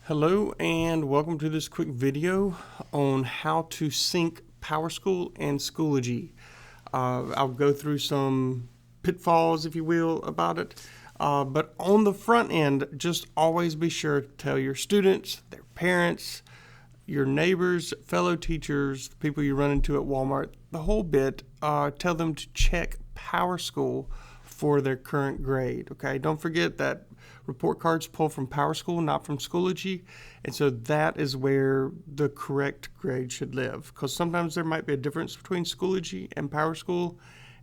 Hello and welcome to this quick video on how to sync PowerSchool and Schoology. I'll go through some pitfalls, if you will, about it. But on the front end, just always be sure to tell your students, their parents, your neighbors, fellow teachers, the people you run into at Walmart, the whole bit, tell them to check PowerSchool for their current grade. Okay, don't forget that report cards pull from PowerSchool, not from Schoology, and so that is where the correct grade should live, because sometimes there might be a difference between Schoology and PowerSchool,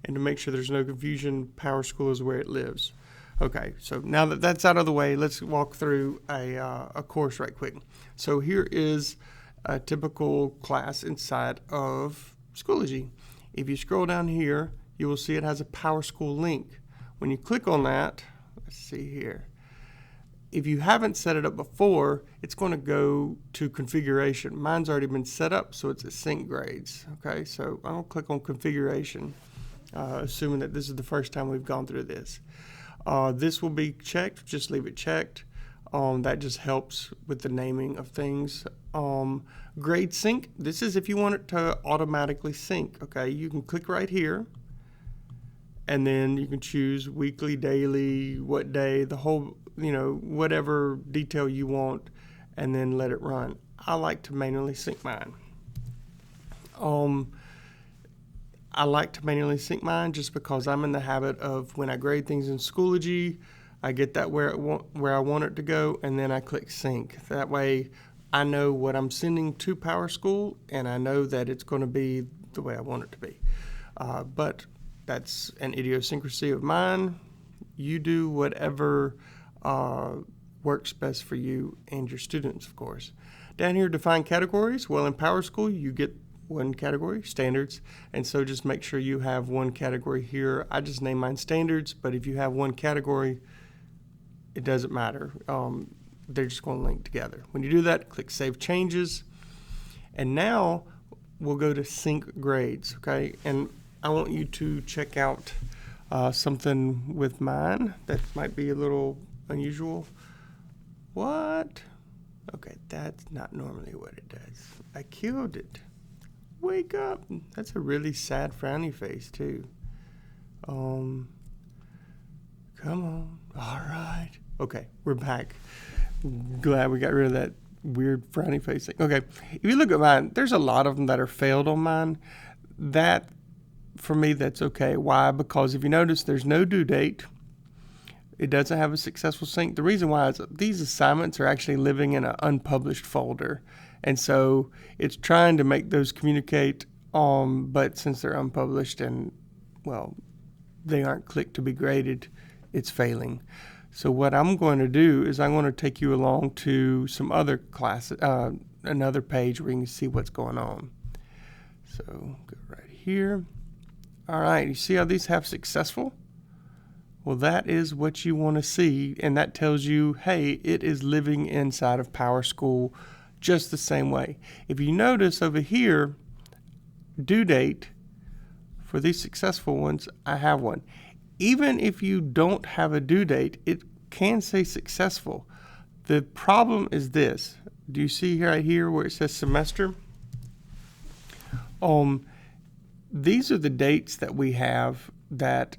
and to make sure there's no confusion, PowerSchool is where it lives. Okay, so now that that's out of the way, let's walk through a course right quick. So here is a typical class inside of Schoology. If you scroll down here, you will see it has a PowerSchool link. When you click on that, let's see here. If you haven't set it up before, it's going to go to configuration. Mine's already been set up, so it's at sync grades. Okay, so I'm going to click on configuration, assuming that this is the first time we've gone through this. This will be checked, just leave it checked. That just helps with the naming of things. Grade sync, this is if you want it to automatically sync. Okay, you can click right here, and then you can choose weekly, daily, what day, the whole, whatever detail you want, and then let it run. I like to manually sync mine. I like to manually sync mine just because I'm in the habit of when I grade things in Schoology, I get that where I want it to go, and then I click sync. That way I know what I'm sending to PowerSchool, and I know that it's going to be the way I want it to be. But that's an idiosyncrasy of mine. You do whatever works best for you and your students, of course. Down here, define categories. Well, in PowerSchool, you get one category, standards, and so just make sure you have one category here. I just name mine standards, but if you have one category, it doesn't matter. They're just going to link together. When you do that, click Save Changes, and now we'll go to Sync Grades, okay? And I want you to check out something with mine that might be a little unusual. What? Okay, that's not normally what it does. I killed it. Wake up. That's a really sad frowny face too. Come on. All right. Okay, we're back. Glad we got rid of that weird frowny face thing. Okay, if you look at mine, there's a lot of them that are failed on mine. That, for me, that's okay. Why? Because if you notice, there's no due date. It doesn't have a successful sync. The reason why is these assignments are actually living in an unpublished folder. And so it's trying to make those communicate, but since they're unpublished and, well, they aren't clicked to be graded, it's failing. So what I'm going to do is I'm going to take you along to some other classes, another page where you can see what's going on. So go right here. All right, you see how these have successful? Well, that is what you want to see, and that tells you, hey, it is living inside of PowerSchool just the same way. If you notice over here, due date, for these successful ones, I have one. Even if you don't have a due date, it can say successful. The problem is this. Do you see right here where it says semester? These are the dates that we have that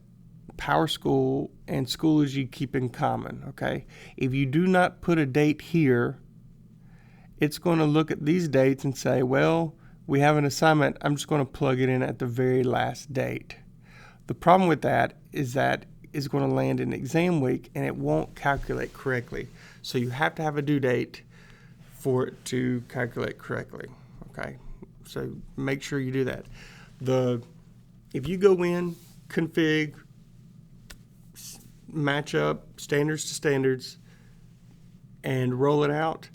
PowerSchool and Schoology keep in common, okay? If you do not put a date here, it's going to look at these dates and say, well, we have an assignment. I'm just going to plug it in at the very last date. The problem with that is it's going to land in exam week and it won't calculate correctly. So you have to have a due date for it to calculate correctly, okay? So make sure you do that. If you go in, config, match up standards to standards, and roll it out,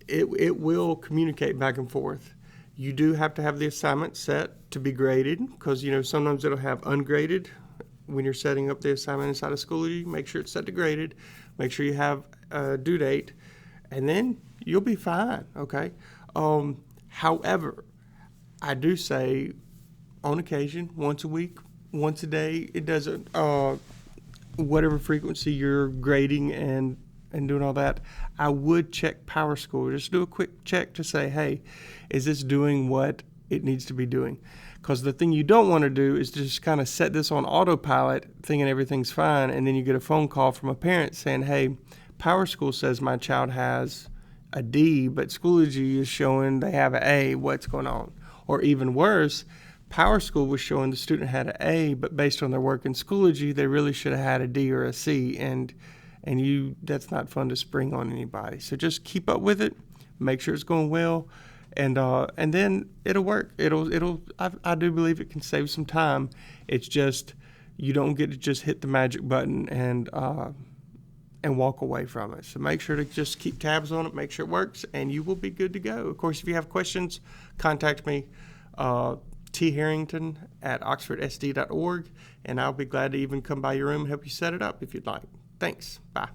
it will communicate back and forth. You do have to have the assignment set to be graded because, sometimes it'll have ungraded when you're setting up the assignment inside of Schoology. Make sure it's set to graded. Make sure you have a due date, and then you'll be fine, okay? However, I do say on occasion, once a week, once a day, it doesn't, whatever frequency you're grading and and doing all that, I would check PowerSchool. Just do a quick check to say, hey, is this doing what it needs to be doing? Because the thing you don't want to do is just kind of set this on autopilot, thinking everything's fine, and then you get a phone call from a parent saying, hey, PowerSchool says my child has a D, but Schoology is showing they have an A. What's going on? Or even worse, PowerSchool was showing the student had an A, but based on their work in Schoology, they really should have had a D or a C, and that's not fun to spring on anybody. So just keep up with it, make sure it's going well, and then it'll work. I do believe it can save some time. It's just you don't get to just hit the magic button and walk away from it. So make sure to just keep tabs on it, make sure it works, and you will be good to go. Of course, if you have questions, contact me, tharrington@oxfordsd.org, and I'll be glad to even come by your room and help you set it up if you'd like. Thanks. Bye.